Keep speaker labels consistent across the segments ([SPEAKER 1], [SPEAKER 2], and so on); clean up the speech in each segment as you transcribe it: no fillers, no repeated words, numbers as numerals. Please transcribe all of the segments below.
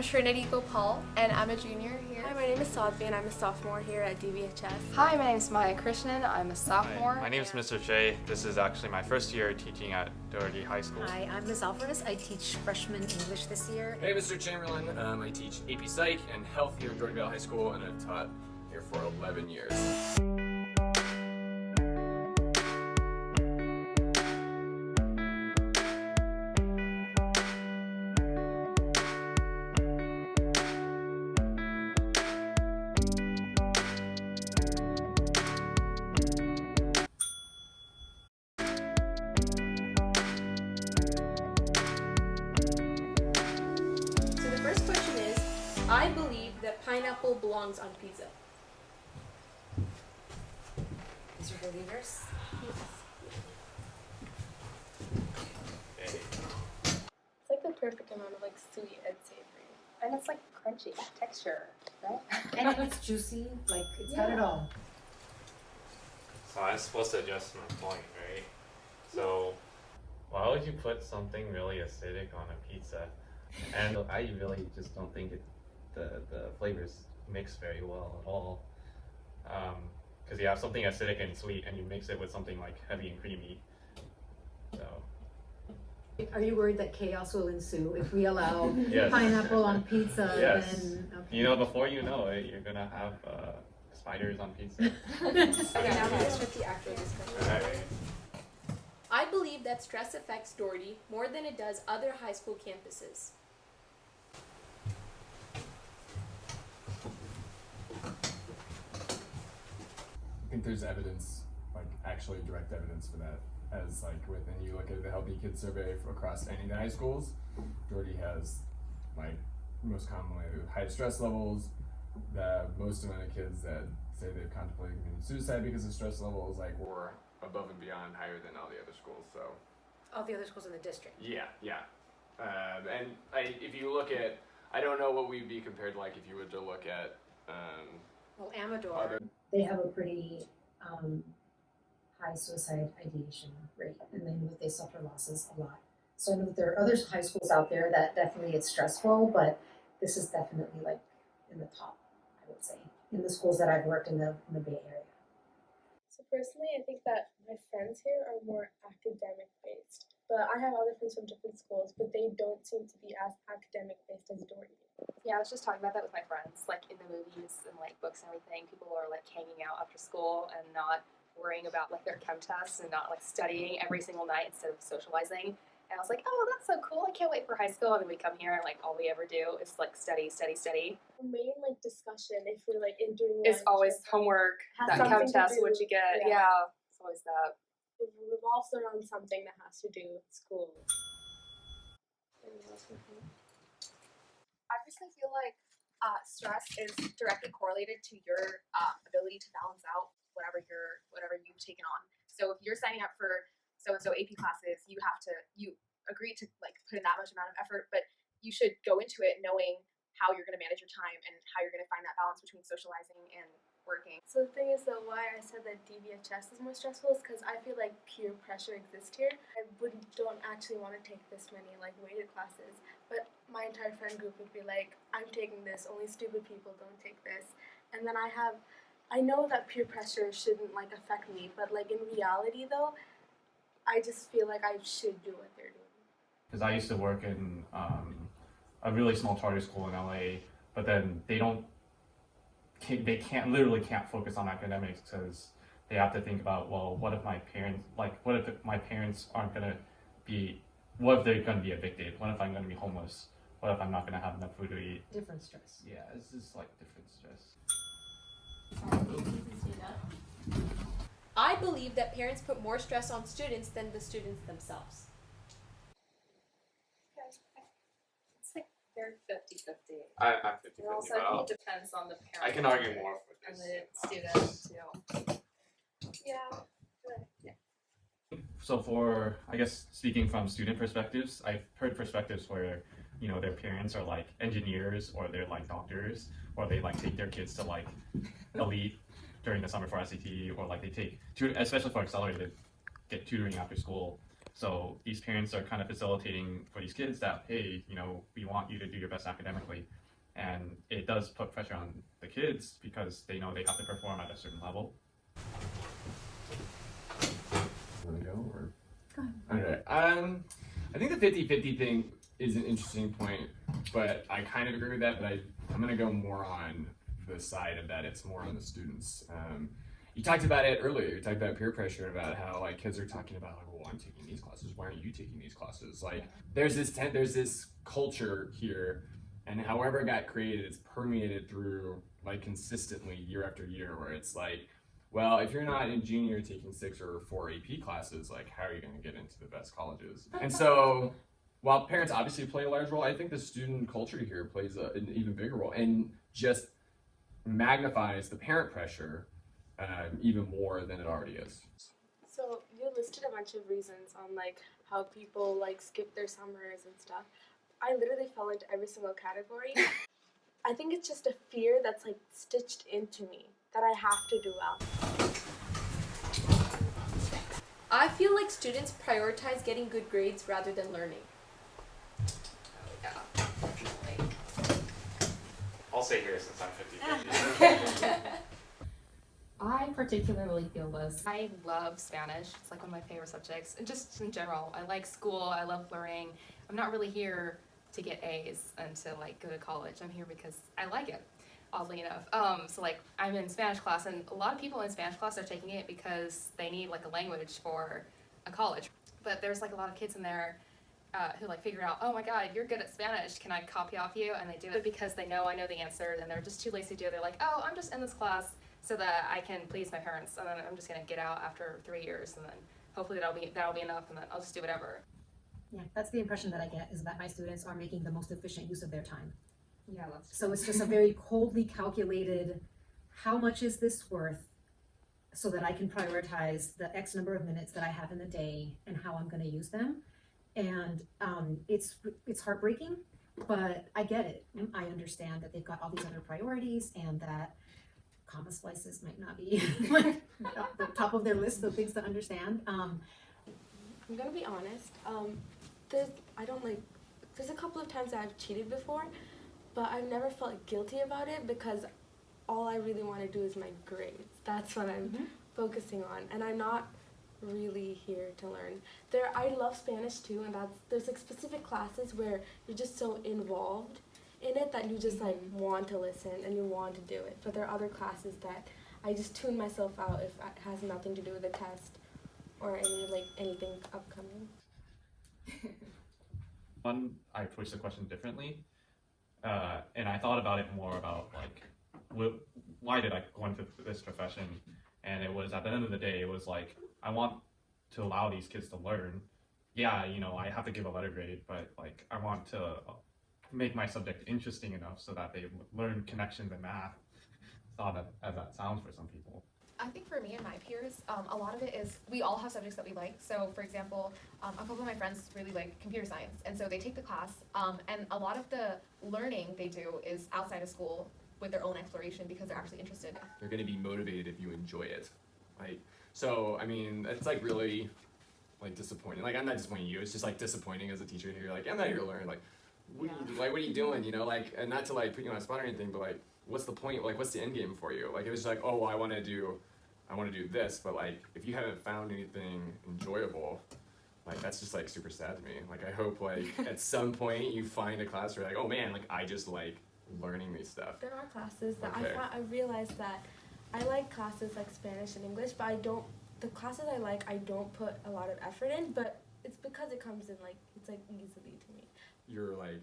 [SPEAKER 1] Shereen Paul, and I'm a junior here.
[SPEAKER 2] Hi, my name is Sadvi, and I'm a sophomore here at DVHS.
[SPEAKER 3] Hi, my name is Maya Krishnan. I'm a sophomore.
[SPEAKER 4] Hi, my name is Mr. Jay. This is actually my first year teaching at Dougherty High School.
[SPEAKER 5] Hi, I'm Ms. Alvarez. I teach freshman English this year.
[SPEAKER 6] Hey, Mr. Chamberlain. I teach AP Psych and Health here at Dougherty Valley High School, and I've taught here for 11 years.
[SPEAKER 2] I believe that pineapple belongs on pizza.
[SPEAKER 5] These are believers.
[SPEAKER 2] It's like the perfect amount of like sweet and savory.
[SPEAKER 3] And it's like crunchy texture, right?
[SPEAKER 5] And it's juicy, like it's got it all.
[SPEAKER 4] So I'm supposed to adjust my point, right? So why would you put something really acidic on a pizza? And I really just don't think the flavors mix very well at all. Because you have something acidic and sweet and you mix it with something like heavy and creamy. So
[SPEAKER 5] Are you worried that chaos will ensue if we allow
[SPEAKER 4] yes.
[SPEAKER 5] pineapple on pizza?
[SPEAKER 4] Yes.
[SPEAKER 5] Then, okay.
[SPEAKER 4] You know, before you know it, you're gonna have spiders on pizza.
[SPEAKER 2] Okay, now let's start the actual discussion.
[SPEAKER 4] Alright.
[SPEAKER 2] I believe that stress affects Dougherty more than it does other high school campuses.
[SPEAKER 7] I think there's evidence, like actually direct evidence for that, as like when you look at the Healthy Kids survey across any of the high schools, Dougherty has like most commonly the highest stress levels, the most amount of kids that say they've contemplated committing suicide because of stress levels, like were above and beyond higher than all the other schools. So
[SPEAKER 5] All the other schools in the district.
[SPEAKER 6] Yeah. If you look at, I don't know what we'd be compared to, like if you were to look at
[SPEAKER 5] Well, Amador.
[SPEAKER 6] other.
[SPEAKER 8] They have a pretty high suicide ideation rate, and then they suffer losses a lot. So I know that there are other high schools out there that definitely it's stressful, but this is definitely like in the top, I would say, in the schools that I've worked in the Bay Area.
[SPEAKER 2] So personally, I think that my friends here are more academic based, but I have other friends from different schools, but they don't seem to be as academic based as Dougherty.
[SPEAKER 3] Yeah, I was just talking about that with my friends, like in the movies and like books and everything. People are like hanging out after school and not worrying about like their chem tests and not like studying every single night instead of socializing. And I was like, oh, that's so cool. I can't wait for high school. And then we come here and like all we ever do is like study.
[SPEAKER 2] The main like discussion, if we're like in doing
[SPEAKER 3] It's
[SPEAKER 2] lunch
[SPEAKER 3] always
[SPEAKER 2] or
[SPEAKER 3] homework,
[SPEAKER 2] has
[SPEAKER 3] that chem
[SPEAKER 2] something to
[SPEAKER 3] test,
[SPEAKER 2] do-
[SPEAKER 3] what'd you get?
[SPEAKER 2] yeah.
[SPEAKER 3] Yeah, it's always that.
[SPEAKER 2] it revolves around something that has to do with school.
[SPEAKER 9] I personally feel like stress is directly correlated to your ability to balance out whatever you've taken on. So if you're signing up for so and so AP classes, you agree to like put in that much amount of effort, but you should go into it knowing how you're going to manage your time and how you're going to find that balance between socializing and working.
[SPEAKER 2] So the thing is though, why I said that DVHS is more stressful is because I feel like peer pressure exists here. I don't actually want to take this many like weighted classes, but my entire friend group would be like, I'm taking this, only stupid people don't take this. And then I know that peer pressure shouldn't like affect me, but like in reality though, I just feel like I should do what they're doing.
[SPEAKER 4] Because I used to work in a really small charter school in LA, but then they literally can't focus on academics because they have to think about, well, what if my parents aren't gonna be, what if they're gonna be evicted? What if I'm gonna be homeless? What if I'm not gonna have enough food to eat?
[SPEAKER 8] Different stress.
[SPEAKER 4] Yeah, it's just like different stress.
[SPEAKER 2] I believe that parents put more stress on students than the students themselves.
[SPEAKER 3] It's like they're 50-50.
[SPEAKER 4] I'm 50-50,
[SPEAKER 3] And also,
[SPEAKER 4] but
[SPEAKER 3] I think it depends on the parent.
[SPEAKER 4] I can argue more for
[SPEAKER 3] And
[SPEAKER 4] this.
[SPEAKER 3] the student too.
[SPEAKER 2] Yeah.
[SPEAKER 4] So for, I guess, speaking from student perspectives, I've heard perspectives where, you know, their parents are like engineers or they're like doctors, or they like take their kids to like elite during the summer for SAT, or like they take, especially for accelerated, get tutoring after school. So these parents are kind of facilitating for these kids that, hey, we want you to do your best academically. And it does put pressure on the kids because they know they have to perform at a certain level.
[SPEAKER 7] Want to go or?
[SPEAKER 1] Go ahead.
[SPEAKER 7] Okay. I think the 50-50 thing is an interesting point, but I kind of agree with that, but I'm going to go more on the side of that. It's more on the students. You talked about it earlier. You talked about peer pressure, about how like kids are talking about, like, well, I'm taking these classes. Why aren't you taking these classes? Like, there's this culture here, and however it got created, it's permeated through like consistently year after year, where it's like, well, if you're not in junior taking 6 or 4 AP classes, like, how are you going to get into the best colleges? And so, while parents obviously play a large role, I think the student culture here plays an even bigger role and just magnifies the parent pressure even more than it already is.
[SPEAKER 2] So you listed a bunch of reasons on like how people like skip their summers and stuff. I literally fell into every single category. I think it's just a fear that's like stitched into me that I have to do well.
[SPEAKER 1] I feel like students prioritize getting good grades rather than learning.
[SPEAKER 4] I'll stay here since I'm 50-50.
[SPEAKER 3] I particularly feel this. I love Spanish. It's like one of my favorite subjects. And just in general, I like school. I love learning. I'm not really here to get A's and to like go to college. I'm here because I like it, oddly enough. So like I'm in Spanish class, and a lot of people in Spanish class are taking it because they need like a language for a college. But there's like a lot of kids in there who like figure out, oh my God, you're good at Spanish. Can I copy off you? And they do it because they know I know the answer, and they're just too lazy to do it. They're like, oh, I'm just in this class so that I can please my parents, and then I'm just gonna get out after 3 years, and then hopefully that'll be enough, and then I'll just do whatever.
[SPEAKER 8] Yeah, that's the impression that I get, is that my students are making the most efficient use of their time.
[SPEAKER 3] Yeah, that's
[SPEAKER 8] So it's just a very coldly calculated, how much is this worth, so that I can prioritize the X number of minutes that I have in the day and how I'm gonna use them. And it's heartbreaking, but I get it. I understand that they've got all these other priorities, and that comma splices might not be like the top of their list of things to understand.
[SPEAKER 2] I'm gonna be honest. There's a couple of times that I've cheated before, but I've never felt guilty about it because all I really want to do is my grades. That's what I'm focusing on, and I'm not really here to learn. I love Spanish too, and there's like specific classes where you're just so involved in it that you just like want to listen and you want to do it. But there are other classes that I just tune myself out if it has nothing to do with the test or anything upcoming.
[SPEAKER 4] I approached the question differently, and I thought about it more about like, why did I go into this profession? And it was, at the end of the day, it was like, I want to allow these kids to learn. Yeah, I have to give a letter grade, but like I want to make my subject interesting enough so that they learn connections in math. As that sounds for some people.
[SPEAKER 1] I think for me and my peers, a lot of it is we all have subjects that we like. So for example, a couple of my friends really like computer science, and so they take the class, and a lot of the learning they do is outside of school with their own exploration because they're actually interested.
[SPEAKER 6] You're going to be motivated if you enjoy it, right? So, I mean, it's like really like disappointing. Like, I'm not disappointing you, it's just like disappointing as a teacher. You're like, I'm not here to learn. Like, what are you doing? Like, and not to like put you on a spot or anything, but like, what's the point? Like, what's the end game for you? Like, it was just like, oh, well, I want to do this, but like, if you haven't found anything enjoyable, like, that's just like super sad to me. Like, I hope like at some point you find a class where you're like, oh man, like I just like learning these stuff.
[SPEAKER 2] There are classes that
[SPEAKER 6] Okay.
[SPEAKER 2] I realized that I like classes like Spanish and English, but the classes I don't put a lot of effort in, but it's because it comes in like, it's like easily to me.
[SPEAKER 6] You're like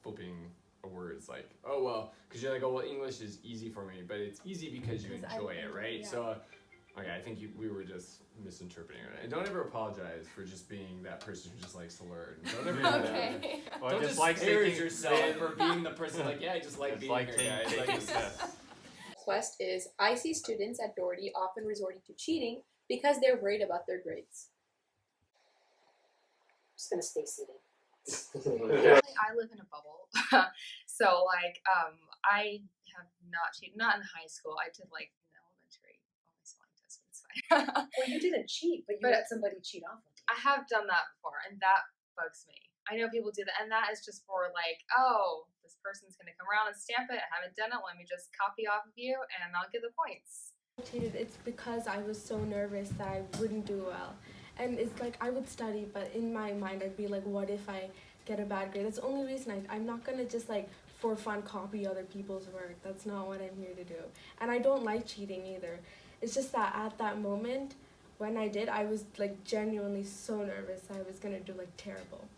[SPEAKER 6] flipping words like, oh well, because you're like, oh well, English is easy for me, but it's easy because you enjoy it, right?
[SPEAKER 2] Yeah.
[SPEAKER 6] So okay, I think we were just misinterpreting it. And don't ever apologize for just being that person who just likes to learn. Don't ever do that.
[SPEAKER 1] Okay.
[SPEAKER 4] Or
[SPEAKER 6] Don't just like yourself for being the person like, yeah, I just like being here, guys. Like,
[SPEAKER 4] taking tests.
[SPEAKER 10] Quest is, I see students at Dougherty often resorting to cheating because they're worried about their grades.
[SPEAKER 8] I'm just gonna stay seated.
[SPEAKER 3] I live in a bubble. So like I have not cheated, not in high school. I did like in elementary, only selling tests.
[SPEAKER 8] Well, you didn't cheat, but you let somebody cheat off of you.
[SPEAKER 3] I have done that before, and that bugs me. I know people do that, and that is just for like, oh, this person's gonna come around and stamp it. I haven't done it. Let me just copy off of you, and I'll get the points.
[SPEAKER 2] It's because I was so nervous that I wouldn't do well. And it's like I would study, but in my mind I'd be like, what if I get a bad grade? That's the only reason I'm not gonna just like for fun copy other people's work. That's not what I'm here to do. And I don't like cheating either. It's just that at that moment when I did, I was like genuinely so nervous I was gonna do like terrible.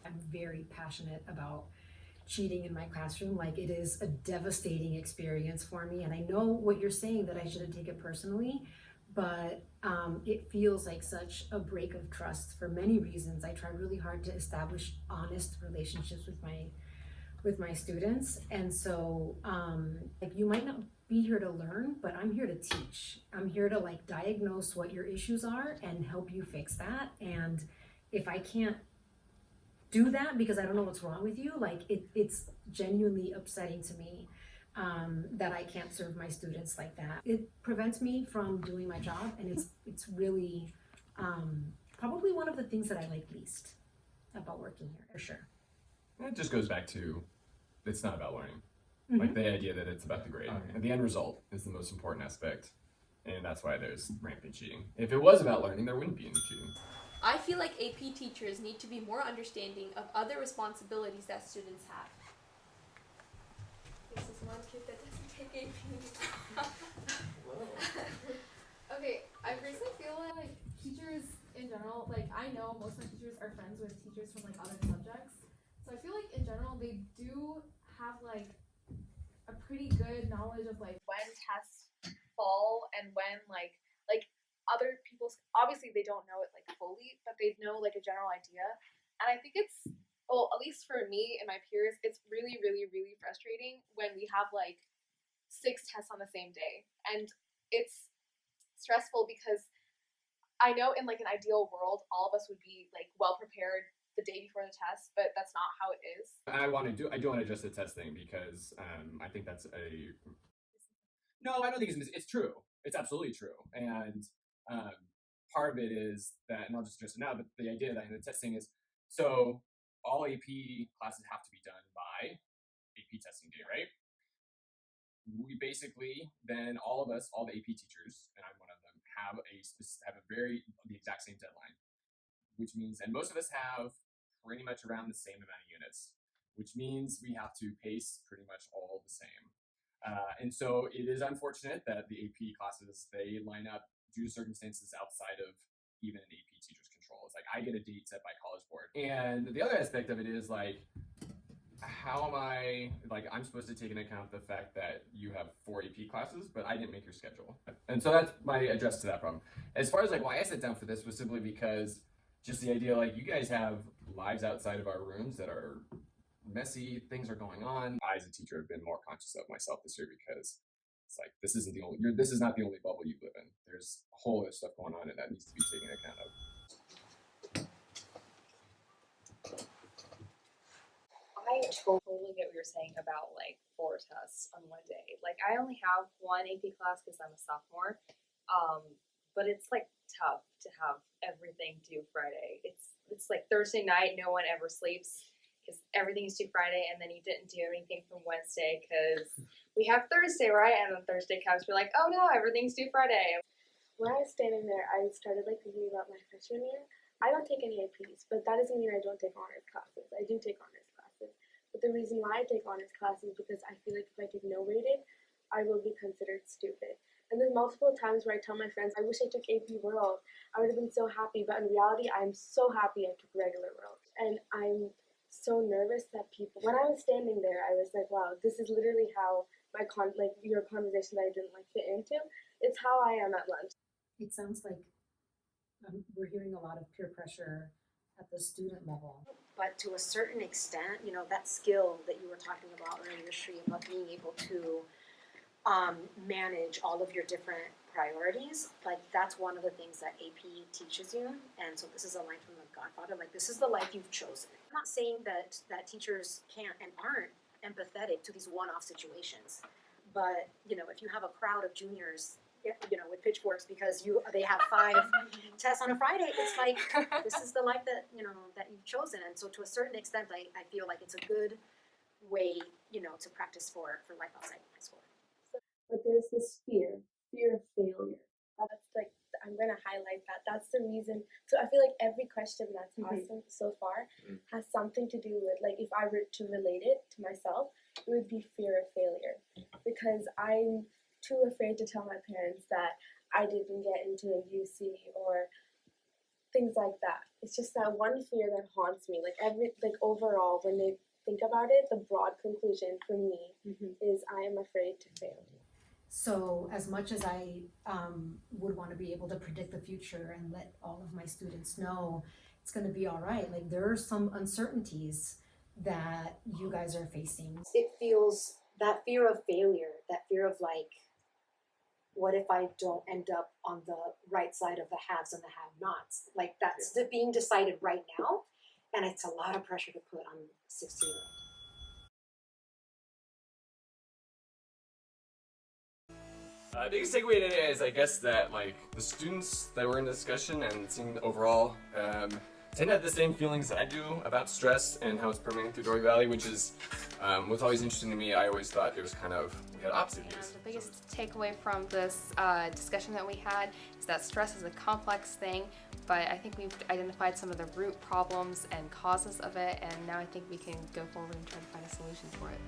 [SPEAKER 8] I'm very passionate about cheating in my classroom. Like, it is a devastating experience for me, and I know what you're saying, that I shouldn't take it personally, but it feels like such a break of trust for many reasons. I try really hard to establish honest relationships with my students, and so like, you might not be here to learn, but I'm here to teach. I'm here to like diagnose what your issues are and help you fix that. And if I can't do that because I don't know what's wrong with you, like it's genuinely upsetting to me that I can't serve my students like that. It prevents me from doing my job, and it's really probably one of the things that I like least about working here, for sure.
[SPEAKER 6] It just goes back to, it's not about learning. Like the idea that it's about the grade. And the end result is the most important aspect, and that's why there's rampant cheating. If it was about learning, there wouldn't be any cheating.
[SPEAKER 10] I feel like AP teachers need to be more understanding of other responsibilities that students have. This is one kid that doesn't take AP.
[SPEAKER 1] Okay, I personally feel like teachers in general, like I know most of my teachers are friends with teachers from like other subjects. So I feel like in general they do have like a pretty good knowledge of like when tests fall and when like other people's, obviously they don't know it like fully, but they know like a general idea. And I think it's, well, at least for me and my peers, it's really, really, really frustrating when we have like 6 tests on the same day. And it's stressful because I know in like an ideal world, all of us would be like well prepared the day before the test, but that's not how it is.
[SPEAKER 6] I do want to address the test thing because I think that's no, I don't think it's true. It's absolutely true. And part of it is that, and I'll just address it now, but the idea that the testing is, so all AP classes have to be done by AP testing day, right? We basically, then all of us, all the AP teachers, and I'm one of them, have the exact same deadline, which means, and most of us have pretty much around the same amount of units, which means we have to pace pretty much all the same. And so it is unfortunate that the AP classes, they line up due to circumstances outside of even an AP teacher's control. It's like, I get a date set by College Board. And the other aspect of it is like, how am I, like, I'm supposed to take into account the fact that you have 4 AP classes, but I didn't make your schedule. And so that's my address to that problem. As far as like why I sat down for this was simply because just the idea, like, you guys have lives outside of our rooms that are messy, things are going on. I, as a teacher, have been more conscious of myself this year because it's like, this is not the only bubble you live in. There's a whole other stuff going on, and that needs to be taken account of.
[SPEAKER 3] I totally get what you're saying about like 4 tests on one day. Like, I only have 1 AP class because I'm a sophomore, but it's like tough to have everything due Friday. It's like Thursday night, no one ever sleeps because everything's due Friday, and then you didn't do anything from Wednesday because we have Thursday, right? And then Thursday comes, we're like, oh no, everything's due Friday.
[SPEAKER 2] When I was standing there, I started like thinking about my freshman year. I don't take any APs, but that doesn't mean I don't take honors classes. I do take honors classes. But the reason why I take honors classes is because I feel like if I take no rated, I will be considered stupid. And there's multiple times where I tell my friends, I wish I took AP World. I would have been so happy. But in reality, I'm so happy I took regular World. And I'm so nervous that people, when I was standing there, I was like, wow, this is literally how your conversation that I didn't like fit into. It's how I am at lunch.
[SPEAKER 8] It sounds like we're hearing a lot of peer pressure at the student level.
[SPEAKER 11] But to a certain extent, you know, that skill that you were talking about earlier, Shereen, about being able to manage all of your different priorities, like that's one of the things that AP teaches you. And so this is a line from The Godfather, like this is the life you've chosen. I'm not saying that teachers can't and aren't empathetic to these one-off situations, but you know, if you have a crowd of juniors with pitchforks because they have 5 tests on a Friday. It's like this is the life that that you've chosen, and so to a certain extent, I feel like it's a good way to practice for life outside high school.
[SPEAKER 2] But there's this fear of failure. That's like, I'm going to highlight that. That's the reason. So I feel like every question that's awesome so far has something to do with, like, if I were to relate it to myself, it would be fear of failure. Because I'm too afraid to tell my parents that I didn't get into a UC or things like that. It's just that one fear that haunts me. Like overall, when they think about it, the broad conclusion for me is I am afraid to fail.
[SPEAKER 8] So as much as I would want to be able to predict the future and let all of my students know it's going to be all right, like there are some uncertainties that you guys are facing.
[SPEAKER 11] It feels that fear of failure, that fear of like, what if I don't end up on the right side of the haves and the have-nots? Like that's being decided right now, and it's a lot of pressure to put on a 16-year-old.
[SPEAKER 6] Biggest takeaway today is, I guess, that like the students that were in the discussion and seemed overall tend to have the same feelings that I do about stress and how it's permeating through Dougherty Valley, which is what's always interesting to me. I always thought it was kind of, we had opposite views.
[SPEAKER 3] The biggest takeaway from this discussion that we had is that stress is a complex thing, but I think we've identified some of the root problems and causes of it, and now I think we can go forward and try to find a solution for it.